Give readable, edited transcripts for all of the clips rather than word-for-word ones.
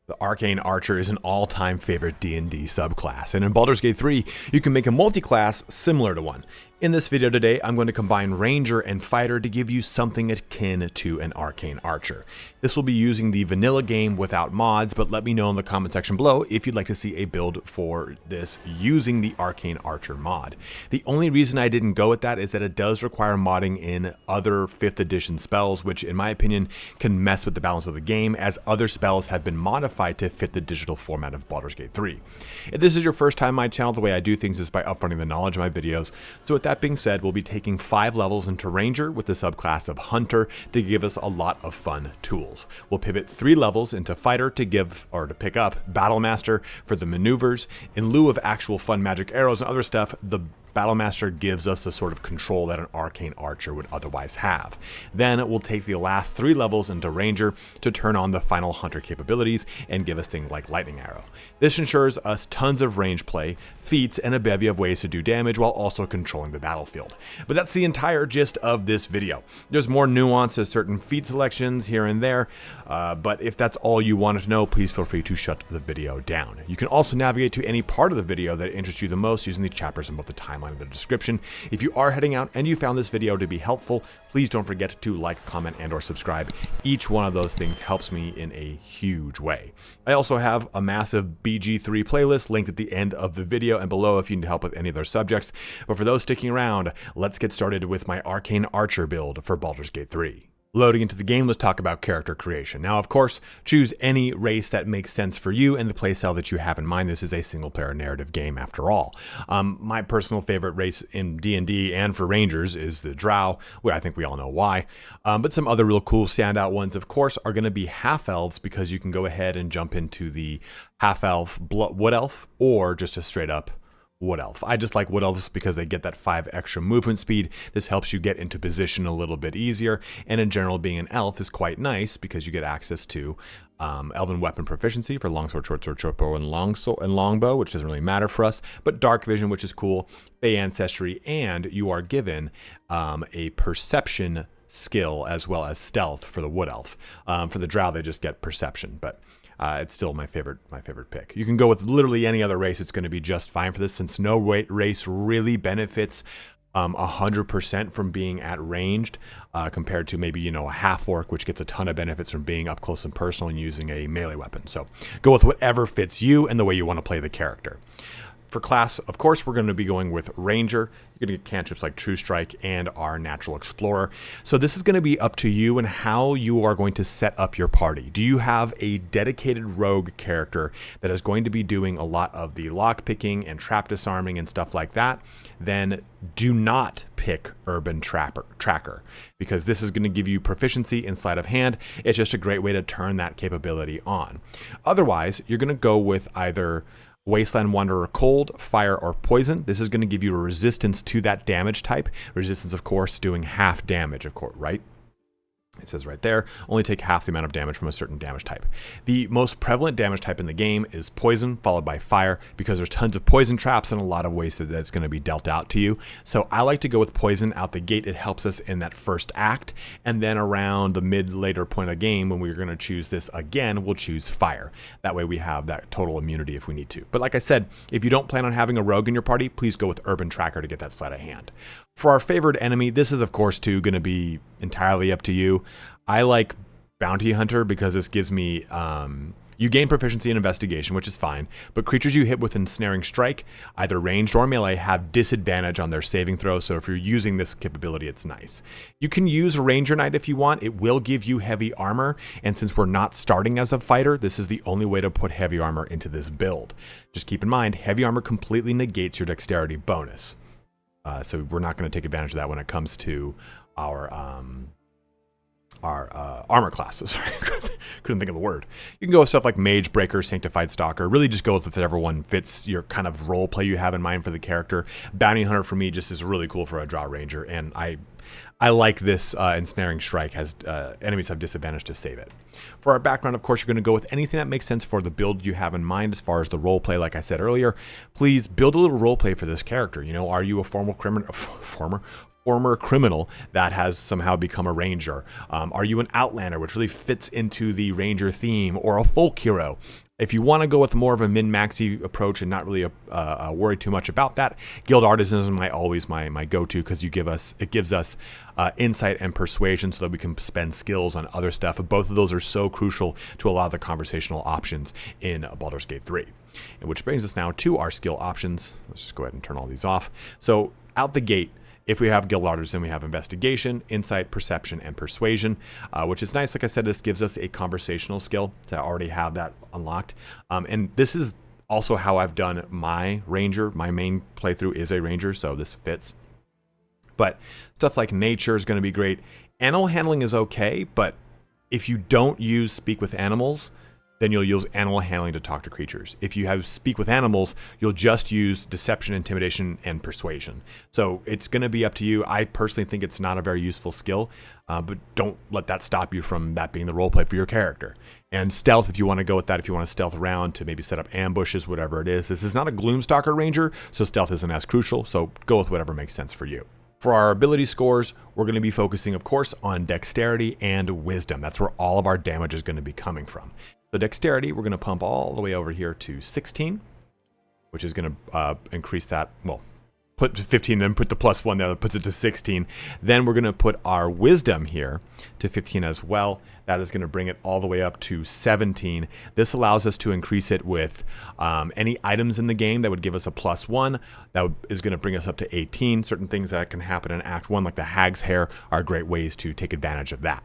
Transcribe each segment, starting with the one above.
The Arcane Archer is an all-time favorite D&D subclass, and in Baldur's Gate 3, you can make a multi-class similar to one. In this video today, I'm going to combine Ranger and Fighter to give you something akin to an Arcane Archer. This will be using the vanilla game without mods, but let me know in the comment section below if you'd like to see a build for this using the Arcane Archer mod. The only reason I didn't go with that is that it does require modding in other 5th edition spells, which in my opinion can mess with the balance of the game, as other spells have been modified to fit the digital format of Baldur's Gate 3. If this is your first time on my channel, the way I do things is by upfronting the knowledge of my videos. So with that being said, we'll be taking 5 levels into Ranger with the subclass of Hunter to give us a lot of fun tools. We'll pivot 3 levels into Fighter to pick up Battle Master for the maneuvers. In lieu of actual fun magic arrows and other stuff, the Battle Master gives us the sort of control that an Arcane Archer would otherwise have. Then we'll take the last 3 levels into Ranger to turn on the final Hunter capabilities and give us things like Lightning Arrow. This ensures us tons of range play, feats, and a bevy of ways to do damage while also controlling the battlefield. But that's the entire gist of this video. There's more nuance to certain feat selections here and there, but if that's all you wanted to know, please feel free to shut the video down. You can also navigate to any part of the video that interests you the most using the chapters in both the timeline in the description. If you are heading out and you found this video to be helpful, please don't forget to like, comment, and or subscribe. Each one of those things helps me in a huge way. I also have a massive BG3 playlist linked at the end of the video and below if you need help with any of those subjects. But for those sticking around, let's get started with my Arcane Archer build for Baldur's Gate 3. Loading into the game, let's talk about character creation. Now, of course, choose any race that makes sense for you and the playstyle that you have in mind. This is a single-player narrative game after all. My personal favorite race in D&D and for Rangers is the Drow, where I think we all know why. But some other real cool standout ones, of course, are going to be half-elves, because you can go ahead and jump into the half-elf Wood Elf or just a straight-up Wood Elf. I just like Wood Elves because they get that 5 extra movement speed. This helps you get into position a little bit easier, and in general, being an elf is quite nice because you get access to elven weapon proficiency for longsword, short bow, and longbow, which doesn't really matter for us, but dark vision, which is cool, Fey ancestry, and you are given a perception skill as well as stealth for the Wood Elf. For the Drow, they just get perception, but it's still my favorite pick. You can go with literally any other race. It's going to be just fine for this, since no race really benefits 100% from being at ranged compared to maybe, a half orc, which gets a ton of benefits from being up close and personal and using a melee weapon. So go with whatever fits you and the way you want to play the character. For class, of course, we're going to be going with Ranger. You're going to get cantrips like True Strike and our Natural Explorer. So this is going to be up to you and how you are going to set up your party. Do you have a dedicated rogue character that is going to be doing a lot of the lockpicking and trap disarming and stuff like that? Then do not pick Urban Tracker, because this is going to give you proficiency in sleight of hand. It's just a great way to turn that capability on. Otherwise, you're going to go with either Wasteland Wanderer Cold, Fire, or Poison. This is going to give you a resistance to that damage type. Resistance, of course, doing half damage, of course, right? It says right there, only take half the amount of damage from a certain damage type. The most prevalent damage type in the game is Poison, followed by Fire, because there's tons of poison traps and a lot of ways that that's going to be dealt out to you. So I like to go with Poison out the gate. It helps us in that first act, and then around the later point of the game, when we're going to choose this again, we'll choose Fire. That way we have that total immunity if we need to. But like I said, if you don't plan on having a rogue in your party, please go with Urban Tracker to get that sleight of hand. For our favorite enemy, this is of course too going to be entirely up to you. I like Bounty Hunter because this gives me, you gain proficiency in investigation, which is fine, but creatures you hit with Ensnaring Strike, either ranged or melee, have disadvantage on their saving throws, so if you're using this capability, it's nice. You can use Ranger Knight if you want. It will give you heavy armor, and since we're not starting as a fighter, this is the only way to put heavy armor into this build. Just keep in mind, heavy armor completely negates your dexterity bonus. So we're not going to take advantage of that when it comes to our armor classes. Sorry, couldn't think of the word. You can go with stuff like Mage Breaker, Sanctified Stalker. Really just go with whatever one fits your kind of role play you have in mind for the character. Bounty Hunter for me just is really cool for a Drow Ranger, and I like this Ensnaring Strike. Has enemies have disadvantage to save it. For our background, of course, you're going to go with anything that makes sense for the build you have in mind as far as the role play. Like I said earlier, please build a little role play for this character. Are you a former former criminal that has somehow become a ranger? Are you an outlander, which really fits into the ranger theme, or a folk hero? If you want to go with more of a min-maxy approach and not really worry too much about that, Guild Artisan is always my go-to, because it gives us insight and persuasion so that we can spend skills on other stuff. Both of those are so crucial to a lot of the conversational options in Baldur's Gate 3. And which brings us now to our skill options. Let's just go ahead and turn all these off. So out the gate, if we have Guild Artisan, we have Investigation, Insight, Perception, and Persuasion, which is nice. Like I said, this gives us a conversational skill to already have that unlocked. And this is also how I've done my Ranger. My main playthrough is a Ranger, so this fits. But stuff like Nature is going to be great. Animal Handling is okay, but if you don't use Speak with Animals, then you'll use Animal Handling to talk to creatures. If you have Speak with Animals, you'll just use Deception, Intimidation, and Persuasion. So it's going to be up to you. I personally think it's not a very useful skill, but don't let that stop you from that being the roleplay for your character. And Stealth, if you want to go with that, if you want to stealth around to maybe set up ambushes, whatever it is. This is not a Gloomstalker Ranger, so Stealth isn't as crucial, so go with whatever makes sense for you. For our ability scores, we're going to be focusing, of course, on Dexterity and Wisdom. That's where all of our damage is going to be coming from. So Dexterity, we're going to pump all the way over here to 16, which is going to increase that, well, put 15, then put the +1 there, that puts it to 16. Then we're going to put our Wisdom here to 15 as well. That is going to bring it all the way up to 17. This allows us to increase it with any items in the game that would give us a +1. That is going to bring us up to 18. Certain things that can happen in Act 1, like the Hag's Hair, are great ways to take advantage of that.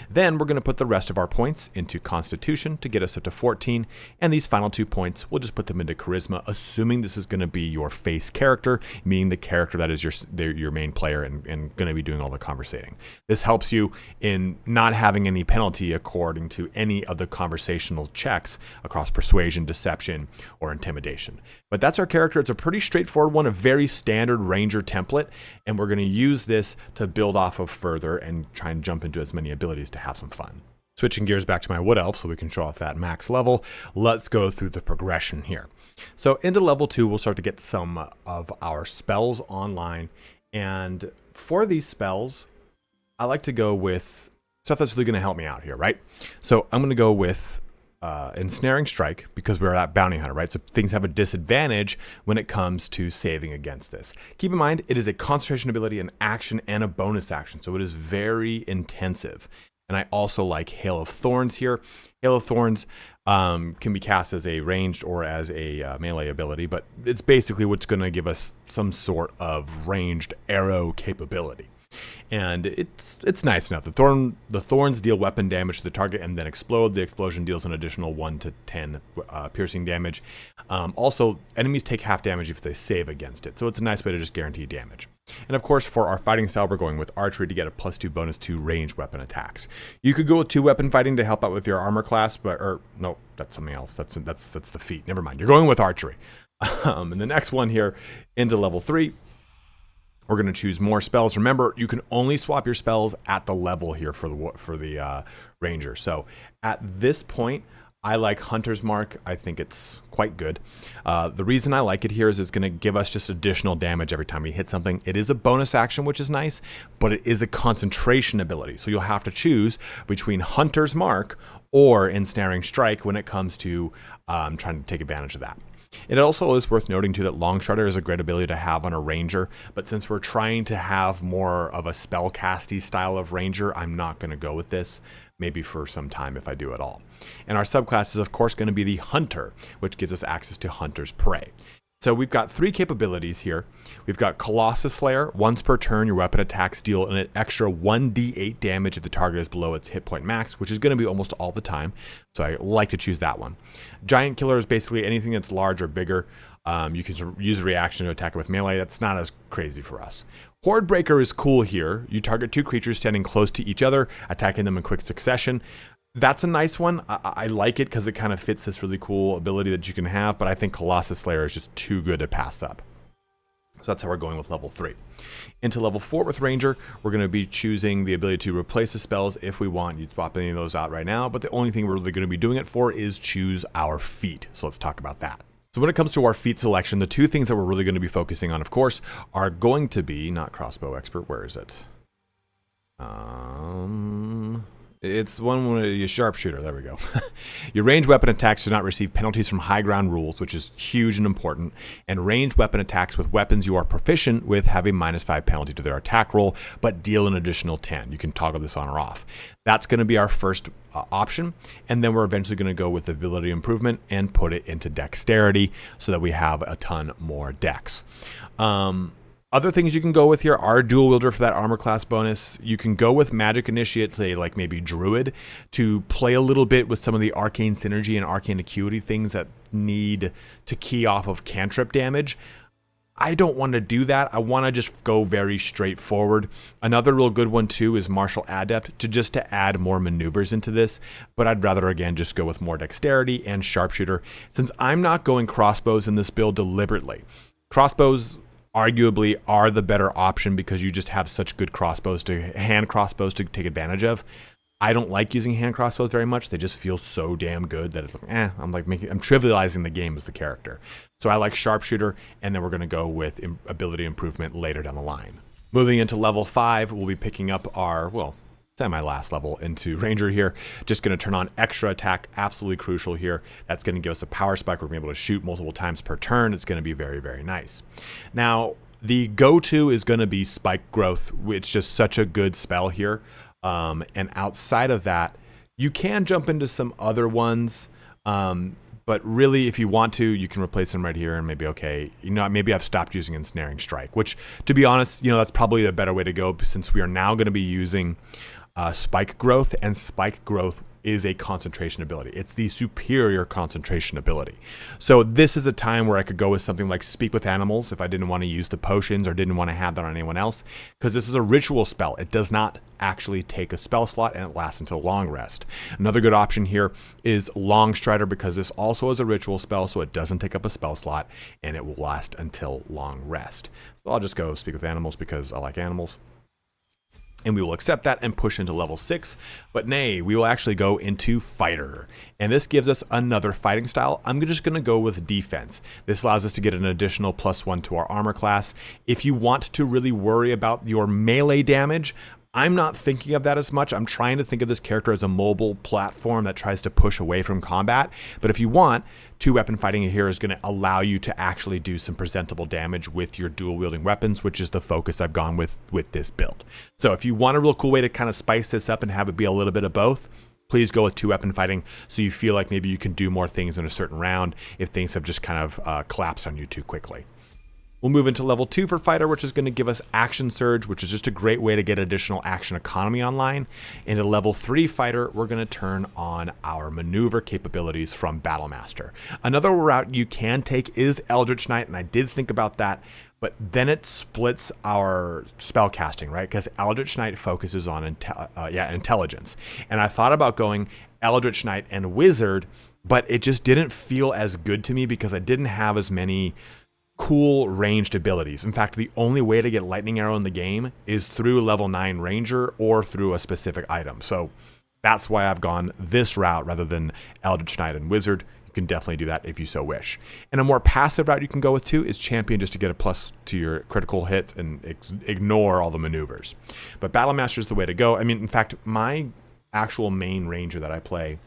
Then we're going to put the rest of our points into Constitution to get us up to 14. And these final 2 points, we'll just put them into Charisma, assuming this is going to be your face character, meaning the character that is your main player and going to be doing all the conversating. This helps you in not having any penalty according to any of the conversational checks across Persuasion, Deception, or Intimidation. But that's our character. It's a pretty straightforward one, a very standard Ranger template, and we're going to use this to build off of further and try and jump into as many abilities to have some fun. Switching gears back to my Wood Elf so we can show off that max level, let's go through the progression here. So into level 2, we'll start to get some of our spells online, and for these spells, I like to go with stuff that's really going to help me out here, right? So I'm going to go with Ensnaring Strike, because we're that bounty hunter, right? So things have a disadvantage when it comes to saving against this. Keep in mind, it is a concentration ability, an action, and a bonus action, so it is very intensive. And I also like Hail of Thorns here. Hail of Thorns can be cast as a ranged or as a melee ability, but it's basically what's going to give us some sort of ranged arrow capability. And it's nice enough. The thorns deal weapon damage to the target and then explode. The explosion deals an additional 1 to 10 piercing damage. Also, enemies take half damage if they save against it, so it's a nice way to just guarantee damage. And of course, for our fighting style, we're going with archery to get a +2 bonus to ranged weapon attacks. You could go with 2-weapon fighting to help out with your armor class, or no, that's something else. That's the feat. Never mind. You're going with archery. And the next one here into level 3. We're going to choose more spells. Remember, you can only swap your spells at the level here for the Ranger. So at this point, I like Hunter's Mark. I think it's quite good. The reason I like it here is it's going to give us just additional damage every time we hit something. It is a bonus action, which is nice, but it is a concentration ability. So you'll have to choose between Hunter's Mark or Ensnaring Strike when it comes to trying to take advantage of that. It also is worth noting, too, that Longstrider is a great ability to have on a Ranger, but since we're trying to have more of a spellcasty style of Ranger, I'm not going to go with this, maybe for some time if I do at all. And our subclass is, of course, going to be the Hunter, which gives us access to Hunter's Prey. So we've got 3 capabilities here. We've got Colossus Slayer. Once per turn, your weapon attacks deal an extra 1d8 damage if the target is below its hit point max, which is going to be almost all the time. So I like to choose that one. Giant Killer is basically anything that's large or bigger. You can use a reaction to attack it with melee. That's not as crazy for us. Horde Breaker is cool here. You target 2 creatures standing close to each other, attacking them in quick succession. That's a nice one. I like it because it kind of fits this really cool ability that you can have, but I think Colossus Slayer is just too good to pass up. So that's how we're going with level 3. Into level 4 with Ranger, we're going to be choosing the ability to replace the spells if we want. You'd swap any of those out right now, but the only thing we're really going to be doing it for is choose our feat. So let's talk about that. So when it comes to our feat selection, the two things that we're really going to be focusing on, of course, are going to be, not crossbow expert, where is it? It's one with your sharpshooter. There we go. Your ranged weapon attacks do not receive penalties from high ground rules, which is huge and important. And ranged weapon attacks with weapons you are proficient with have a -5 penalty to their attack roll, but deal an additional 10. You can toggle this on or off. That's going to be our first option. And then we're eventually going to go with ability improvement and put it into dexterity so that we have a ton more dex. Other things you can go with here are dual wielder for that armor class bonus. You can go with magic initiate, say like maybe druid, to play a little bit with some of the arcane synergy and arcane acuity things that need to key off of cantrip damage. I don't want to do that. I want to just go very straightforward. Another real good one too is martial adept, to add more maneuvers into this, but I'd rather again just go with more dexterity and sharpshooter since I'm not going crossbows in this build deliberately. Crossbows arguably are the better option because you just have such good hand crossbows to take advantage of. I don't like using hand crossbows very much. They just feel so damn good that it's like, I'm trivializing the game as the character. So I like sharpshooter, and then we're going to go with ability improvement later down the line. Moving into level 5, we'll be picking up our, semi-last level into Ranger here. Just going to turn on extra attack, absolutely crucial here. That's going to give us a power spike. We're going to be able to shoot multiple times per turn. It's going to be very, very nice. Now, the go-to is going to be spike growth, which is just such a good spell here. And outside of that, you can jump into some other ones. But really, if you want to, you can replace them right here and maybe, maybe I've stopped using Ensnaring Strike, which, to be honest, that's probably the better way to go since we are now going to be using spike growth, and spike growth is a concentration ability. It's the superior concentration ability. So this is a time where I could go with something like Speak with Animals if I didn't want to use the potions or didn't want to have that on anyone else, because this is a ritual spell. It does not actually take a spell slot and it lasts until long rest. Another good option here is Long Strider because this also is a ritual spell, so it doesn't take up a spell slot and it will last until long rest. So I'll just go Speak with Animals because I like animals. And we will accept that and push into level 6. But nay, we will actually go into Fighter. And this gives us another fighting style. I'm just going to go with Defense. This allows us to get an additional +1 to our armor class. If you want to really worry about your melee damage, I'm not thinking of that as much. I'm trying to think of this character as a mobile platform that tries to push away from combat. But if you want, 2-weapon fighting here is going to allow you to actually do some presentable damage with your dual wielding weapons, which is the focus I've gone with this build. So if you want a real cool way to kind of spice this up and have it be a little bit of both, please go with 2-weapon fighting so you feel like maybe you can do more things in a certain round if things have just kind of collapsed on you too quickly. We'll move into level 2 for Fighter, which is going to give us Action Surge, which is just a great way to get additional action economy online. Into level 3 Fighter, we're going to turn on our maneuver capabilities from Battlemaster. Another route you can take is Eldritch Knight, and I did think about that, but then it splits our spell casting, right? Because Eldritch Knight focuses on intelligence. And I thought about going Eldritch Knight and Wizard, but it just didn't feel as good to me because I didn't have as many cool ranged abilities. In fact, the only way to get Lightning Arrow in the game is through level 9 Ranger or through a specific item. So that's why I've gone this route rather than Eldritch Knight and Wizard. You can definitely do that if you so wish. And a more passive route you can go with too is Champion, just to get a plus to your critical hits and ignore all the maneuvers. But Battlemaster is the way to go. I mean, in fact, my actual main Ranger that I play,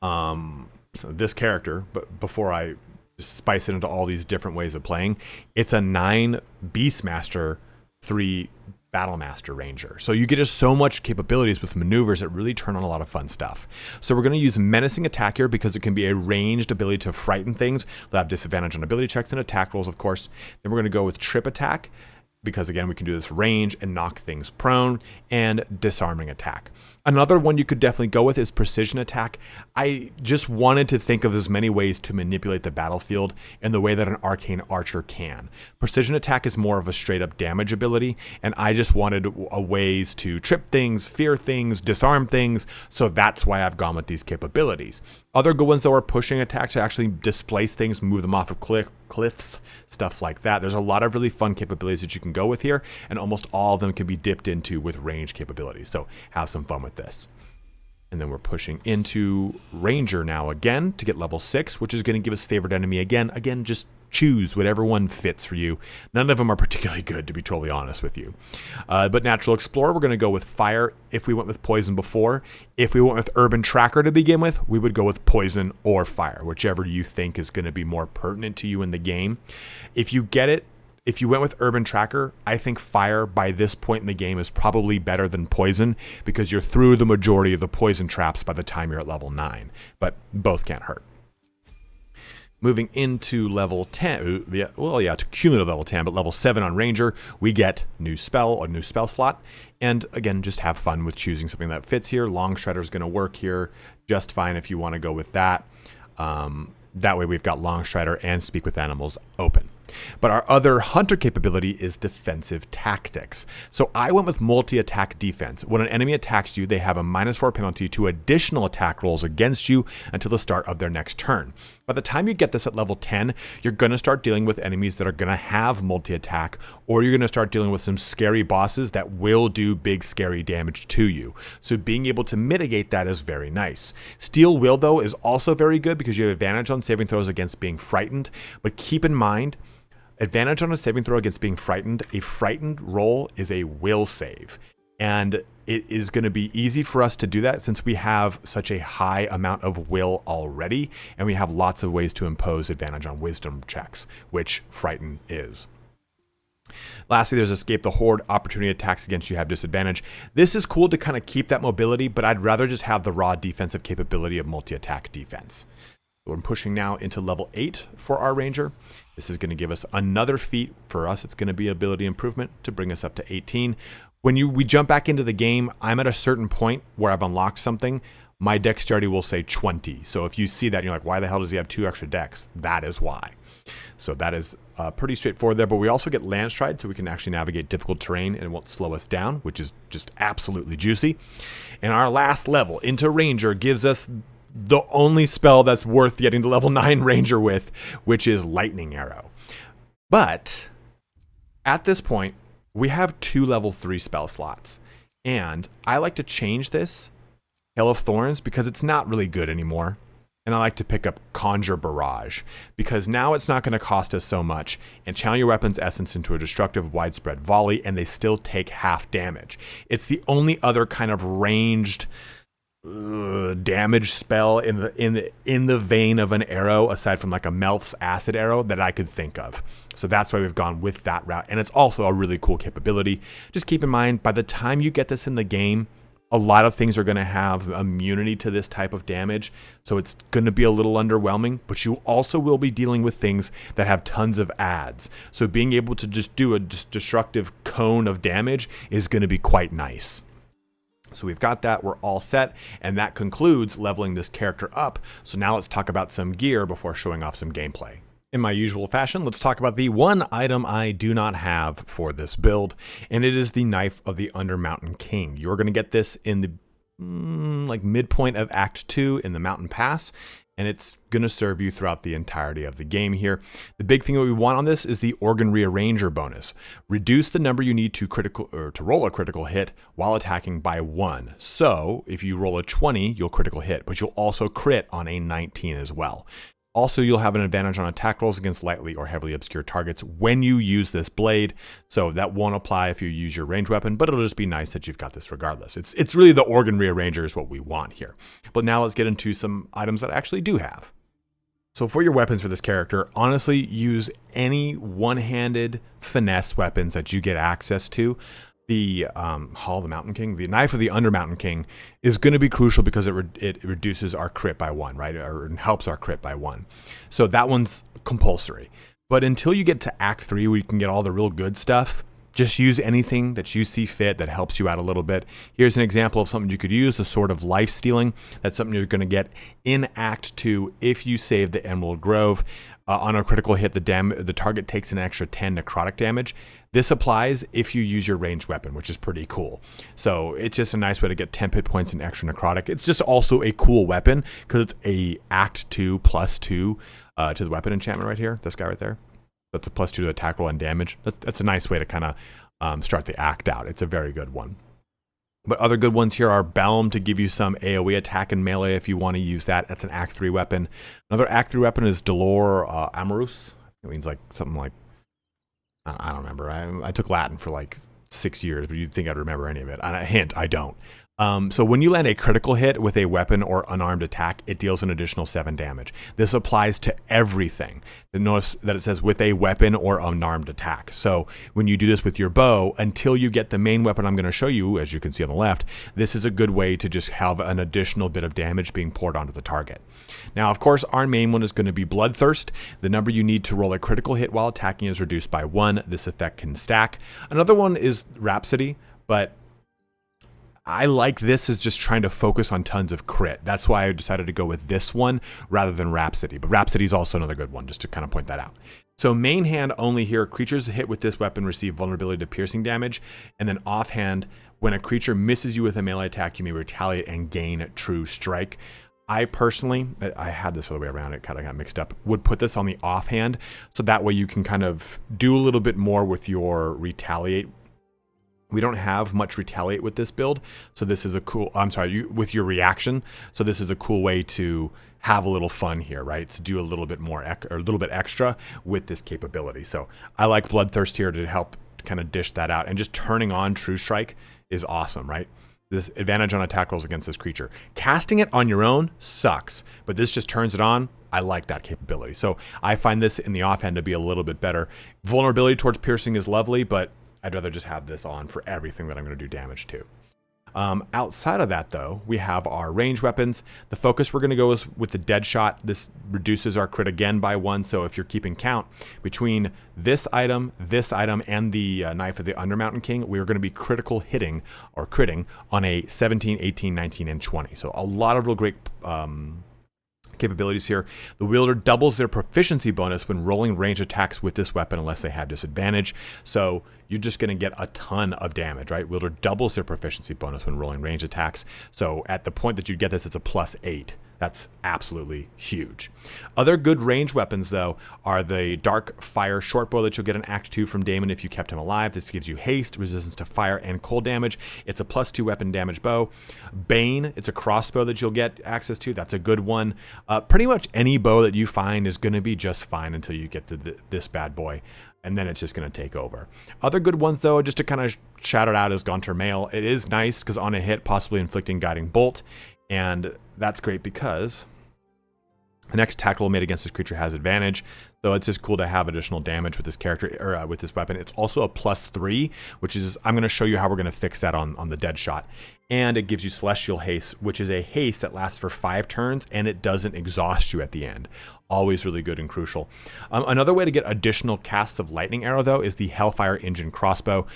so this character, but before I spice it into all these different ways of playing, it's a 9 Beastmaster, 3 Battlemaster Ranger. So you get just so much capabilities with maneuvers that really turn on a lot of fun stuff. So we're going to use Menacing Attack here because it can be a ranged ability to frighten things. They'll have disadvantage on ability checks and attack rolls, of course. Then we're going to go with Trip Attack because, again, we can do this range and knock things prone, and Disarming Attack. Another one you could definitely go with is Precision Attack. I just wanted to think of as many ways to manipulate the battlefield in the way that an Arcane Archer can. Precision Attack is more of a straight up damage ability, and I just wanted ways to trip things, fear things, disarm things, so that's why I've gone with these capabilities. Other good ones though are Pushing Attack to actually displace things, move them off of cliffs, stuff like that. There's a lot of really fun capabilities that you can go with here, and almost all of them can be dipped into with range capabilities. So have some fun with this. And then we're pushing into Ranger now again to get level 6, which is going to give us Favored Enemy again. Again, just choose whatever one fits for you. None of them are particularly good, to be totally honest with you. But Natural Explorer, we're going to go with Fire if we went with Poison before. If we went with Urban Tracker to begin with, we would go with Poison or Fire, whichever you think is going to be more pertinent to you in the game. If you get it, if you went with Urban Tracker, I think Fire by this point in the game is probably better than Poison because you're through the majority of the poison traps by the time you're at level 9. But both can't hurt. Moving into level 10, to cumulative level 10, but level 7 on Ranger, we get a new spell slot. And again, just have fun with choosing something that fits here. Long Strider is going to work here just fine if you want to go with that. That way we've got Long Strider and Speak with Animals open. But our other hunter capability is defensive tactics. So I went with multi-attack defense. When an enemy attacks you, they have a -4 penalty to additional attack rolls against you until the start of their next turn. By the time you get this at level 10, you're going to start dealing with enemies that are going to have multi-attack, or you're going to start dealing with some scary bosses that will do big scary damage to you. So being able to mitigate that is very nice. Steel Will, though, is also very good because you have advantage on saving throws against being frightened, but keep in mind, advantage on a saving throw against being frightened, a frightened roll is a will save. And it is going to be easy for us to do that since we have such a high amount of will already, and we have lots of ways to impose advantage on wisdom checks, which frighten is. Lastly, there's Escape the Horde. Opportunity attacks against you have disadvantage. This is cool to kind of keep that mobility, but I'd rather just have the raw defensive capability of multi-attack defense. We're pushing now into level 8 for our Ranger. This is going to give us another feat. For us, it's going to be ability improvement to bring us up to 18. When we jump back into the game, I'm at a certain point where I've unlocked something. My dexterity will say 20. So if you see that, and you're like, why the hell does he have 2 extra dex? That is why. So that is pretty straightforward there. But we also get Land Stride, so we can actually navigate difficult terrain and it won't slow us down, which is just absolutely juicy. And our last level into Ranger gives us the only spell that's worth getting to level 9 Ranger with, which is Lightning Arrow. But at this point, we have 2 level 3 spell slots. And I like to change this, Hail of Thorns, because it's not really good anymore. And I like to pick up Conjure Barrage, because now it's not going to cost us so much. And channel your weapon's essence into a destructive widespread volley, and they still take half damage. It's the only other kind of ranged damage spell in the vein of an arrow, aside from like a Melf's acid arrow, that I could think of. So that's why we've gone with that route, and it's also a really cool capability. Just keep in mind, by the time you get this in the game, a lot of things are going to have immunity to this type of damage, so it's going to be a little underwhelming, but you also will be dealing with things that have tons of adds. So being able to just do a destructive cone of damage is going to be quite nice. So we've got that, we're all set, and that concludes leveling this character up. So now let's talk about some gear before showing off some gameplay. In my usual fashion, let's talk about the one item I do not have for this build, and it is the Knife of the Undermountain King. You're going to get this in the midpoint of Act 2 in the Mountain Pass, and it's going to serve you throughout the entirety of the game here. The big thing that we want on this is the Organ Rearranger bonus. Reduce the number you need to roll a critical hit while attacking by 1. So if you roll a 20, you'll critical hit, but you'll also crit on a 19 as well. Also, you'll have an advantage on attack rolls against lightly or heavily obscure targets when you use this blade. So that won't apply if you use your ranged weapon, but it'll just be nice that you've got this regardless. It's really the Organ Rearranger is what we want here. But now let's get into some items that I actually do have. So for your weapons for this character, honestly, use any one-handed finesse weapons that you get access to. The Hall of the Mountain King, the Knife of the Undermountain King, is going to be crucial because it reduces our crit by 1, right? Or helps our crit by 1. So that one's compulsory. But until you get to Act 3, where you can get all the real good stuff, just use anything that you see fit that helps you out a little bit. Here's an example of something you could use, a Sword of Life Stealing. That's something you're going to get in Act 2 if you save the Emerald Grove. On a critical hit, the target takes an extra 10 necrotic damage. This applies if you use your ranged weapon, which is pretty cool. So it's just a nice way to get 10 hit points and extra necrotic. It's just also a cool weapon because it's a Act 2 +2 to the weapon enchantment right here. This guy right there. That's a +2 to attack roll and damage. That's a nice way to kind of start the act out. It's a very good one. But other good ones here are Belm to give you some AoE attack and melee if you want to use that. That's an Act 3 weapon. Another Act 3 weapon is Dolor Amorous. It means like something like, I don't remember. I took Latin for like 6 years, but you'd think I'd remember any of it. And a hint, I don't. So when you land a critical hit with a weapon or unarmed attack, it deals an additional 7 damage. This applies to everything. Notice that it says with a weapon or unarmed attack. So when you do this with your bow, until you get the main weapon I'm going to show you, as you can see on the left, this is a good way to just have an additional bit of damage being poured onto the target. Now, of course, our main one is going to be Bloodthirst. The number you need to roll a critical hit while attacking is reduced by 1. This effect can stack. Another one is Rhapsody, but I like this as just trying to focus on tons of crit. That's why I decided to go with this one rather than Rhapsody. But Rhapsody is also another good one, just to kind of point that out. So main hand only here, creatures hit with this weapon receive vulnerability to piercing damage. And then offhand, when a creature misses you with a melee attack, you may retaliate and gain True Strike. I personally, I had this other way around, it kind of got mixed up, would put this on the offhand. So that way you can kind of do a little bit more with your retaliate. We don't have much retaliate with this build, so this is a cool, with your reaction. So this is a cool way to have a little fun here, right? To do a little bit more, or a little bit extra with this capability. So I like Bloodthirst here to help kind of dish that out. And just turning on True Strike is awesome, right? This advantage on attack rolls against this creature. Casting it on your own sucks, but this just turns it on. I like that capability. So I find this in the offhand to be a little bit better. Vulnerability towards piercing is lovely, but I'd rather just have this on for everything that I'm going to do damage to. Outside of that, though, we have our range weapons. The focus we're going to go is with the dead shot. This reduces our crit again by 1. So if you're keeping count between this item, and the Knife of the Undermountain King, we are going to be critical hitting or critting on a 17, 18, 19, and 20. So a lot of real great capabilities here. The wielder doubles their proficiency bonus when rolling range attacks with this weapon unless they have disadvantage. So you're just going to get a ton of damage, right? Wielder doubles their proficiency bonus when rolling range attacks. So at the point that you get this, it's a +8. That's absolutely huge. Other good range weapons, though, are the Dark Fire Shortbow that you'll get in Act 2 from Damon if you kept him alive. This gives you haste, resistance to fire, and cold damage. It's a +2 weapon damage bow. Bane, it's a crossbow that you'll get access to. That's a good one. Pretty much any bow that you find is going to be just fine until you get to this bad boy. And then it's just going to take over. Other good ones, though, just to kind of shout it out, is Gaunter Mail. It is nice because on a hit, possibly inflicting Guiding Bolt. And that's great because the next attack roll made against this creature has advantage. So it's just cool to have additional damage with this character, or with this weapon. It's also a +3, which is, I'm going to show you how we're going to fix that on the dead shot. And it gives you Celestial Haste, which is a haste that lasts for 5 turns, and it doesn't exhaust you at the end. Always really good and crucial. Another way to get additional casts of Lightning Arrow, though, is the Hellfire Engine Crossbow.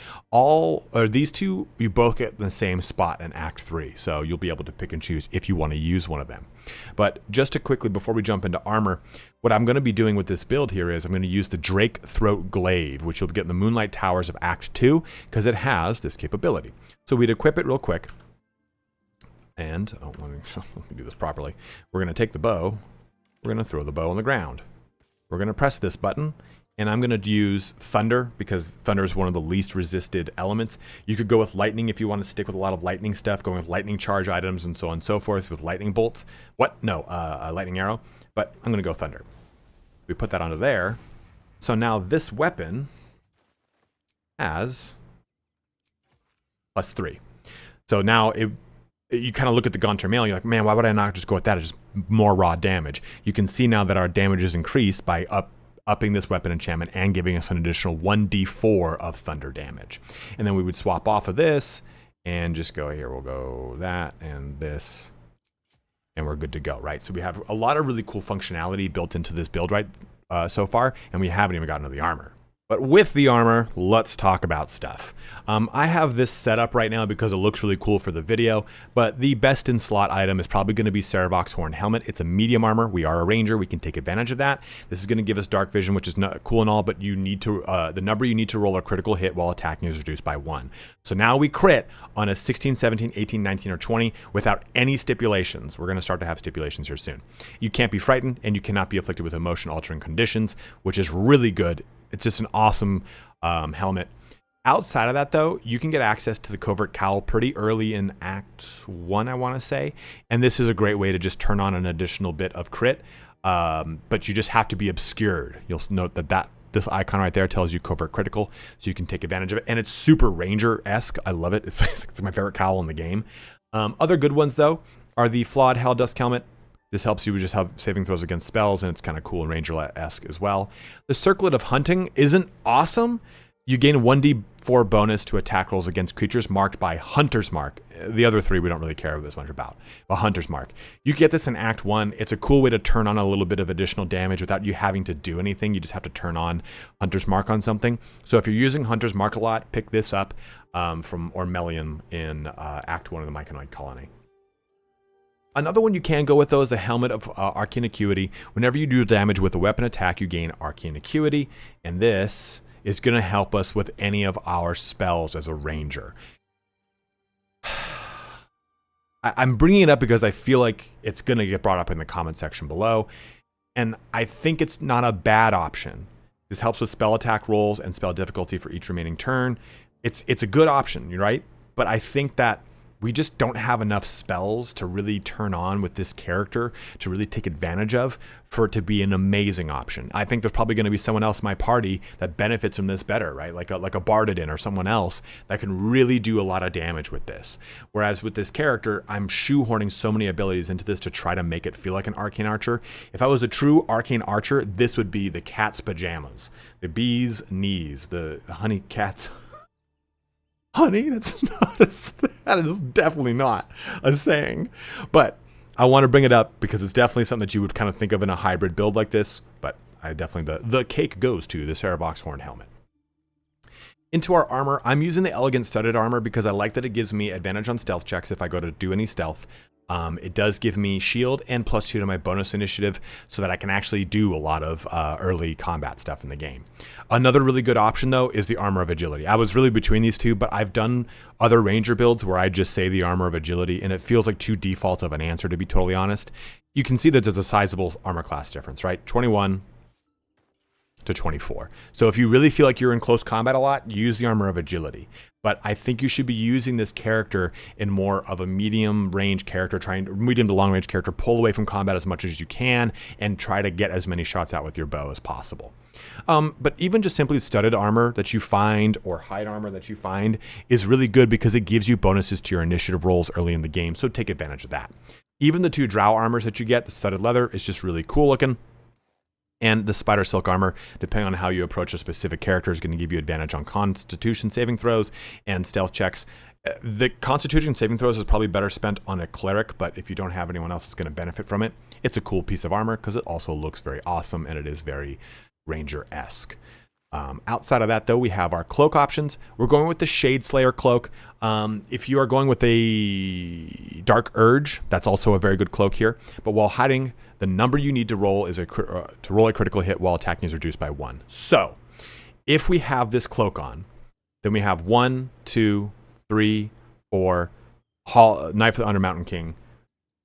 These two, you both get in the same spot in Act 3, so you'll be able to pick and choose if you want to use one of them. But just to quickly, before we jump into armor, what I'm going to be doing with this build here is I'm going to use the Drake Throat Glaive, which you'll get in the Moonlight Towers of Act 2, because it has this capability. So we'd equip it real quick. And, let me do this properly. We're going to take the bow. We're going to throw the bow on the ground. We're going to press this button, and I'm going to use Thunder, because Thunder is one of the least resisted elements. You could go with Lightning if you want to stick with a lot of lightning stuff, going with lightning charge items and so on and so forth with lightning bolts. Lightning arrow. But I'm going to go Thunder. We put that onto there. So now this weapon has +3. So now you kind of look at the Gaunter Mail, you're like, man, why would I not just go with that? It's just more raw damage. You can see now that our damage is increased by upping this weapon enchantment and giving us an additional 1d4 of thunder damage. And then we would swap off of this and just go here. We'll go that and this, and we're good to go, right? So we have a lot of really cool functionality built into this build, right, so far, and we haven't even gotten to the armor. But with the armor, let's talk about stuff. I have this set up right now because it looks really cool for the video, but the best in slot item is probably going to be Ceravoc's Horn Helmet. It's a medium armor. We are a ranger. We can take advantage of that. This is going to give us dark vision, which is not cool and all, but you need to the number you need to roll a critical hit while attacking is reduced by 1. So now we crit on a 16, 17, 18, 19, or 20 without any stipulations. We're going to start to have stipulations here soon. You can't be frightened, and you cannot be afflicted with emotion-altering conditions, which is really good. It's just an awesome helmet. Outside of that, though, you can get access to the Covert Cowl pretty early in Act 1, I want to say. And this is a great way to just turn on an additional bit of crit. But you just have to be obscured. You'll note that this icon right there tells you Covert Critical, so you can take advantage of it. And it's super Ranger-esque. I love it. It's my favorite cowl in the game. Other good ones, though, are the Flawed Hell Dusk Helmet. This helps you just have saving throws against spells, and it's kind of cool and Ranger-esque as well. The Circlet of Hunting isn't awesome. You gain 1d4 bonus to attack rolls against creatures marked by Hunter's Mark. The other three we don't really care as much about. But Hunter's Mark. You get this in Act 1. It's a cool way to turn on a little bit of additional damage without you having to do anything. You just have to turn on Hunter's Mark on something. So if you're using Hunter's Mark a lot, pick this up from Ormelion in Act 1 of the Myconid Colony. Another one you can go with, though, is the Helmet of Arcane Acuity. Whenever you do damage with a weapon attack, you gain Arcane Acuity. And this is going to help us with any of our spells as a ranger. I'm bringing it up because I feel like it's going to get brought up in the comment section below, and I think it's not a bad option. This helps with spell attack rolls and spell difficulty for each remaining turn. It's a good option, right? But I think that we just don't have enough spells to really turn on with this character to really take advantage of for it to be an amazing option. I think there's probably going to be someone else in my party that benefits from this better, right? Like a Bardadin or someone else that can really do a lot of damage with this. Whereas with this character, I'm shoehorning so many abilities into this to try to make it feel like an Arcane Archer. If I was a true Arcane Archer, this would be the cat's pajamas, the bee's knees, the honey cat's honey, that is definitely not a saying. But I want to bring it up because it's definitely something that you would kind of think of in a hybrid build like this. But I definitely, the cake goes to the Saravox Horn Helmet. Into our armor, I'm using the Elegant Studded Armor because I like that it gives me advantage on stealth checks if I go to do any stealth. It does give me shield and +2 to my bonus initiative so that I can actually do a lot of early combat stuff in the game. Another really good option, though, is the Armor of Agility. I was really between these two, but I've done other Ranger builds where I just say the Armor of Agility, and it feels like two defaults of an answer, to be totally honest. You can see that there's a sizable armor class difference, right? 21 to 24. So if you really feel like you're in close combat a lot, use the Armor of Agility. But I think you should be using this character in more of a medium range character, medium to long range character, pull away from combat as much as you can and try to get as many shots out with your bow as possible. But even just simply studded armor that you find or hide armor that you find is really good because it gives you bonuses to your initiative rolls early in the game. So take advantage of that. Even the 2 drow armors that you get, the studded leather, is just really cool looking. And the Spider Silk Armor, depending on how you approach a specific character, is going to give you advantage on Constitution saving throws and stealth checks. The Constitution saving throws is probably better spent on a Cleric, but if you don't have anyone else that's going to benefit from it, it's a cool piece of armor because it also looks very awesome and it is very Ranger-esque. Outside of that, though, we have our cloak options. We're going with the Shade Slayer cloak. If you are going with a Dark Urge, that's also a very good cloak here. But while hiding, the number you need to roll is to roll a critical hit while attacking is reduced by 1. So if we have this cloak on, then we have 1, 2, 3, 4, Knife of the Undermountain King,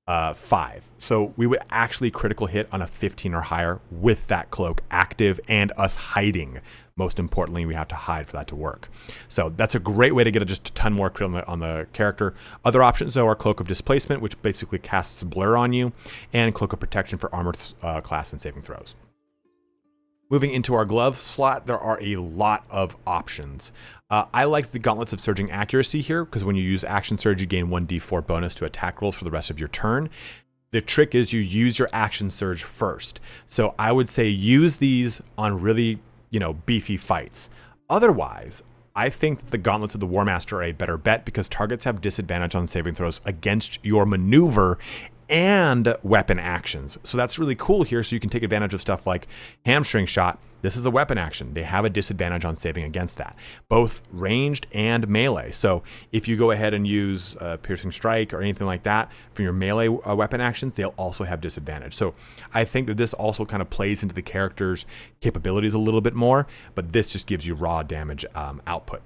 5. So we would actually critical hit on a 15 or higher with that cloak active and us hiding. Most importantly, we have to hide for that to work. So that's a great way to get just a ton more crit on the character. Other options, though, are Cloak of Displacement, which basically casts Blur on you, and Cloak of Protection for armor class and saving throws. Moving into our glove slot, there are a lot of options. I like the Gauntlets of Surging Accuracy here, because when you use Action Surge, you gain 1d4 bonus to attack rolls for the rest of your turn. The trick is you use your Action Surge first. So I would say use these on really, beefy fights. Otherwise, I think that the Gauntlets of the War Master are a better bet because targets have disadvantage on saving throws against your maneuver and weapon actions. So that's really cool here. So you can take advantage of stuff like Hamstring Shot. This is a weapon action. They have a disadvantage on saving against that, both ranged and melee. So if you go ahead and use Piercing Strike or anything like that for your melee weapon actions, they'll also have disadvantage. So I think that this also kind of plays into the character's capabilities a little bit more, but this just gives you raw damage output.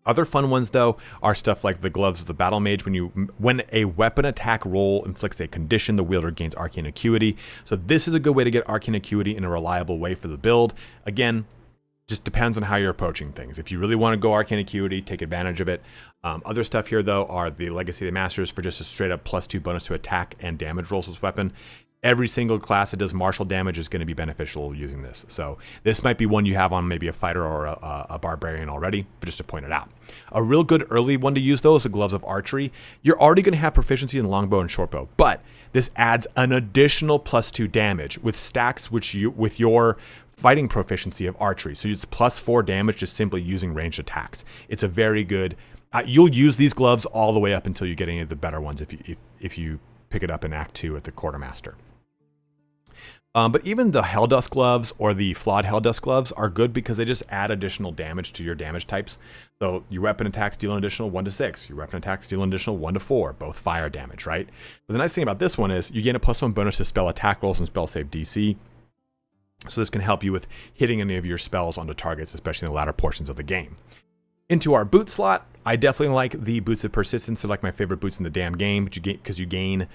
Other fun ones, though, are stuff like the Gloves of the Battle Mage. When a weapon attack roll inflicts a condition, the wielder gains Arcane Acuity. So this is a good way to get Arcane Acuity in a reliable way for the build. Again, Just depends on how you're approaching things. If you really want to go Arcane Acuity, take advantage of it. Other stuff here, though, are the Legacy of the Masters for just a straight-up +2 bonus to attack and damage rolls with weapon. Every single class that does martial damage is going to be beneficial using this. So this might be one you have on maybe a fighter or a barbarian already, but just to point it out. A real good early one to use, though, is the Gloves of Archery. You're already going to have proficiency in longbow and shortbow, but this adds an additional +2 damage with stacks with your fighting proficiency of archery. So it's +4 damage just simply using ranged attacks. It's a very good... you'll use these gloves all the way up until you get any of the better ones if you pick it up in Act 2 at the Quartermaster. But even the Helldust gloves or the flawed Helldust gloves are good because they just add additional damage to your damage types. So your weapon attacks deal an additional 1 to 6. Your weapon attacks deal an additional 1 to 4, both fire damage, right? But the nice thing about this one is you gain a +1 bonus to spell attack rolls and spell save DC. So this can help you with hitting any of your spells onto targets, especially in the latter portions of the game. Into our boot slot, I definitely like the Boots of Persistence. They're like my favorite boots in the damn game, because you gain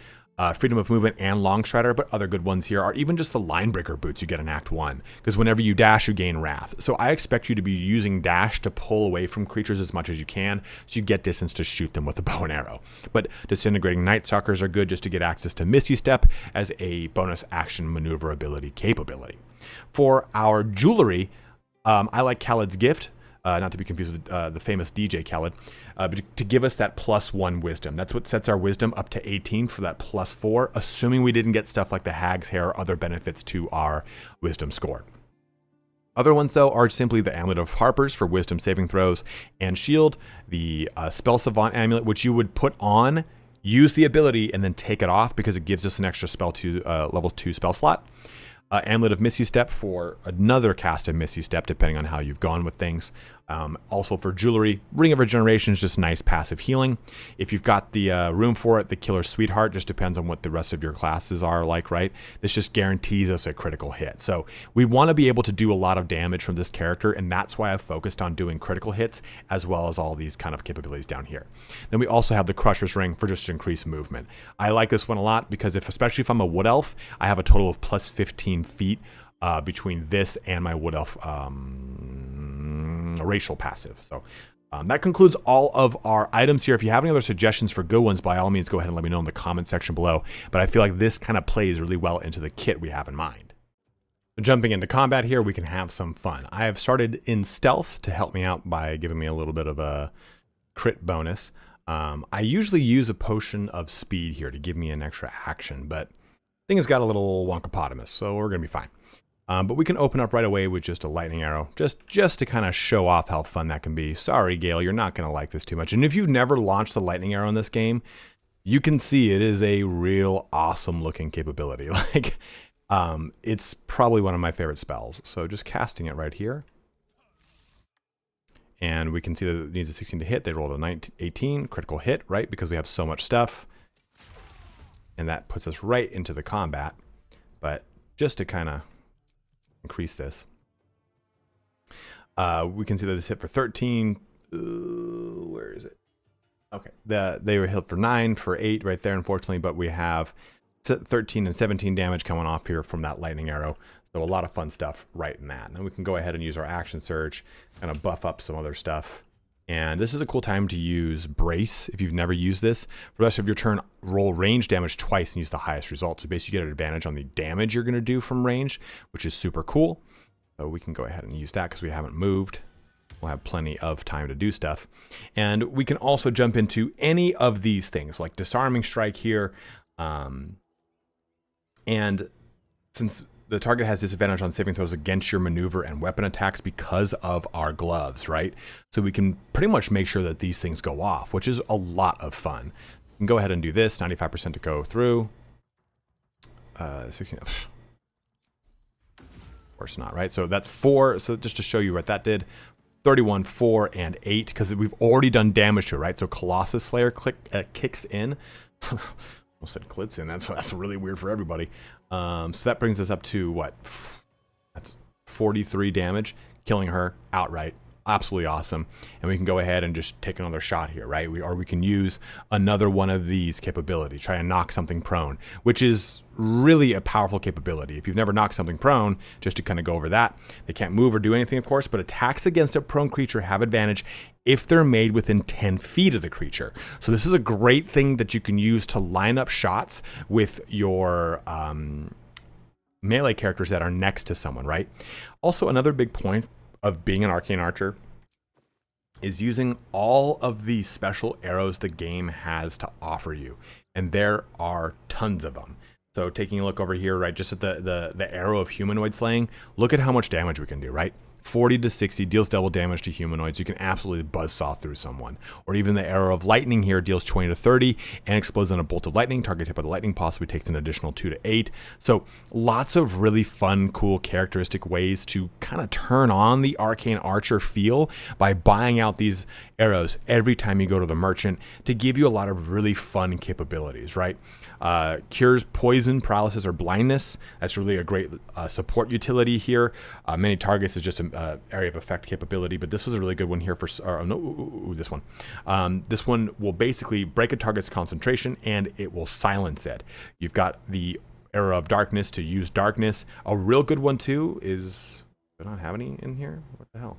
freedom of movement and long strider, but other good ones here are even just the line breaker boots you get in Act 1, because whenever you dash, you gain wrath. So I expect you to be using dash to pull away from creatures as much as you can, so you get distance to shoot them with a bow and arrow. But Disintegrating Night Stalkers are good just to get access to Misty Step as a bonus action maneuverability capability. For our jewelry, I like Khaled's Gift. Not to be confused with the famous DJ Khaled, but to give us that +1 wisdom. That's what sets our wisdom up to 18 for that +4, assuming we didn't get stuff like the Hag's Hair or other benefits to our wisdom score. Other ones, though, are simply the Amulet of Harpers for wisdom saving throws and shield, the Spell Savant Amulet, which you would put on, use the ability, and then take it off because it gives us an extra level 2 spell slot. Amulet of Misty Step for another cast of Misty Step, depending on how you've gone with things. Also for jewelry, Ring of Regeneration is just nice passive healing. If you've got the room for it, the Killer Sweetheart just depends on what the rest of your classes are like, right? This just guarantees us a critical hit. So we want to be able to do a lot of damage from this character, and that's why I've focused on doing critical hits as well as all these kind of capabilities down here. Then we also have the Crusher's Ring for just increased movement. I like this one a lot because especially if I'm a Wood Elf, I have a total of +15 feet between this and my Wood Elf racial passive. So that concludes all of our items here. If you have any other suggestions for good ones, by all means, go ahead and let me know in the comment section below. But I feel like this kind of plays really well into the kit we have in mind. So jumping into combat here, we can have some fun. I have started in stealth to help me out by giving me a little bit of a crit bonus. I usually use a potion of speed here to give me an extra action, but thing has got a little wonkapotamus, so we're going to be fine. But we can open up right away with just a lightning arrow, just to kind of show off how fun that can be. Sorry, Gale, you're not going to like this too much. And if you've never launched the lightning arrow in this game, you can see it is a real awesome looking capability. Like, it's probably one of my favorite spells. So just casting it right here. And we can see that it needs a 16 to hit. They rolled a 18, critical hit, right? Because we have so much stuff. And that puts us right into the combat. But just to kind of increase this, we can see that this hit for 13. Where is it? Okay, they were hit for 9, for 8 right there, unfortunately, but we have 13 and 17 damage coming off here from that lightning arrow. So a lot of fun stuff right in that. And we can go ahead and use our action surge, kind of buff up some other stuff. And this is a cool time to use Brace if you've never used this. For the rest of your turn, roll range damage twice and use the highest result. So basically you get an advantage on the damage you're going to do from range, which is super cool. So we can go ahead and use that because we haven't moved. We'll have plenty of time to do stuff. And we can also jump into any of these things, like Disarming Strike here. And since the target has disadvantage on saving throws against your maneuver and weapon attacks because of our gloves, right? So we can pretty much make sure that these things go off, which is a lot of fun. You can go ahead and do this, 95% to go through. 16, of course not, right? So that's 4. So just to show you what that did, 31, 4, and 8, because we've already done damage to it, right? So Colossus Slayer kicks in. Almost said clits in. That's really weird for everybody. So that brings us up to what? That's 43 damage, killing her outright. absolutely awesome. And we can go ahead and just take another shot here, right? Or we can use another one of these capabilities, try and knock something prone, which is really a powerful capability. If you've never knocked something prone, just to kind of go over that, they can't move or do anything, of course, but attacks against a prone creature have advantage if they're made within 10 feet of the creature. So this is a great thing that you can use to line up shots with your melee characters that are next to someone, right? Also, another big point of being an Arcane Archer is using all of these special arrows the game has to offer you. And there are tons of them. So taking a look over here, right, just at the arrow of humanoid slaying, look at how much damage we can do, right? 40 to 60 deals double damage to humanoids. You can absolutely buzzsaw through someone. Or even the arrow of lightning here deals 20 to 30 and explodes on a bolt of lightning. Target hit by the lightning possibly takes an additional 2 to 8. So lots of really fun, cool, characteristic ways to kind of turn on the Arcane Archer feel by buying out these arrows every time you go to the merchant to give you a lot of really fun capabilities, right? Cures poison, paralysis, or blindness. That's really a great support utility here. Many targets is just an area of effect capability, but this was a really good one here for this one. This one will basically break a target's concentration and it will silence it. You've got the arrow of darkness to use darkness. A real good one too is, do I not have any in here? What the hell?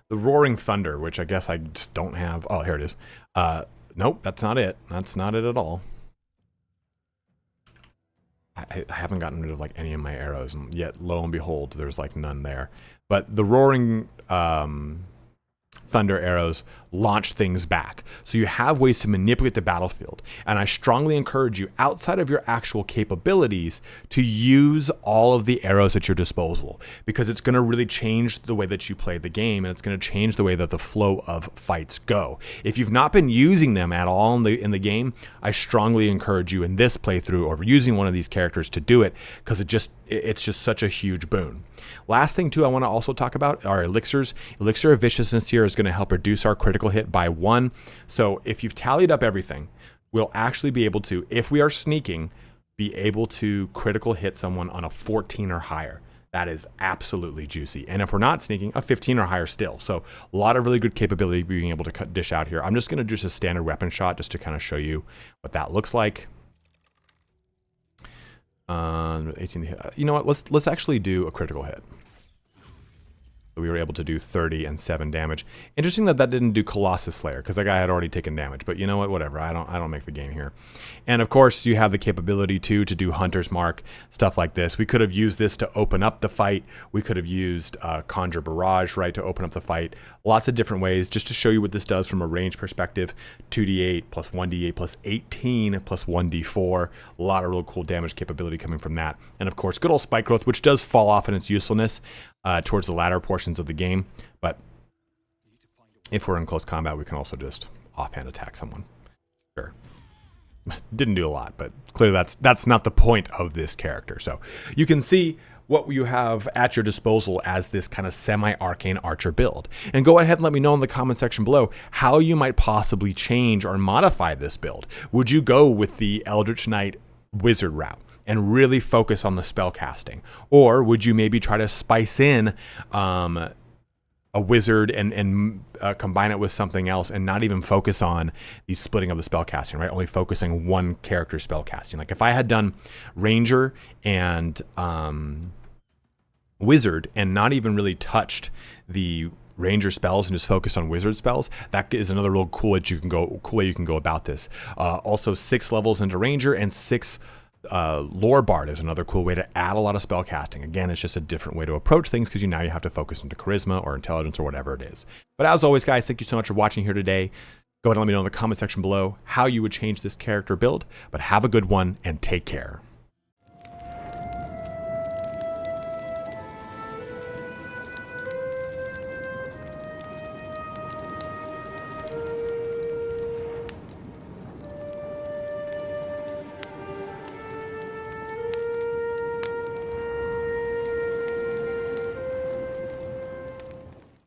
The Roaring Thunder, which I guess I just don't have. Oh, here it is. Nope, that's not it. That's not it at all. I haven't gotten rid of like any of my arrows, and yet lo and behold, there's like none there. But the Roaring Thunder arrows launch things back. So you have ways to manipulate the battlefield. And I strongly encourage you, outside of your actual capabilities, to use all of the arrows at your disposal, because it's going to really change the way that you play the game, and it's going to change the way that the flow of fights go. If you've not been using them at all in the game, I strongly encourage you in this playthrough or using one of these characters to do it, because it's just such a huge boon. Last thing too I want to also talk about are elixirs. Elixir of Viciousness here is going to help reduce our critical hit by 1. So if you've tallied up everything, we'll actually be able to, if we are sneaking, be able to critical hit someone on a 14 or higher. That is absolutely juicy. And if we're not sneaking, a 15 or higher still. So a lot of really good capability being able to dish out here. I'm just going to do just a standard weapon shot just to kind of show you what that looks like. 18. You know what? Let's actually do a critical hit. We were able to do 30 and 7 damage. Interesting that didn't do Colossus Slayer, because that guy had already taken damage. But you know what? Whatever. I don't make the game here. And of course, you have the capability too to do Hunter's Mark, stuff like this. We could have used this to open up the fight. We could have used Conjure Barrage, right, to open up the fight. Lots of different ways, just to show you what this does from a range perspective. 2d8 plus 1d8 plus 18 plus 1d4. A lot of real cool damage capability coming from that. And of course, good old Spike Growth, which does fall off in its usefulness towards the latter portions of the game. But if we're in close combat, we can also just offhand attack someone. Sure. Didn't do a lot, but clearly that's not the point of this character. So you can see what you have at your disposal as this kind of semi-Arcane Archer build. And go ahead and let me know in the comment section below how you might possibly change or modify this build. Would you go with the Eldritch Knight Wizard route and really focus on the spell casting? Or would you maybe try to spice in a wizard and combine it with something else and not even focus on the splitting of the spell casting, right? Only focusing one character spell casting. Like if I had done Ranger and Wizard and not even really touched the Ranger spells and just focus on Wizard spells, that is another real cool way you can go about this. Also 6 levels into Ranger and 6 Lore Bard is another cool way to add a lot of spell casting. Again, it's just a different way to approach things because now you have to focus into charisma or intelligence or whatever it is. But as always, guys, thank you so much for watching here today. Go ahead and let me know in the comment section below how you would change this character build. But have a good one and take care.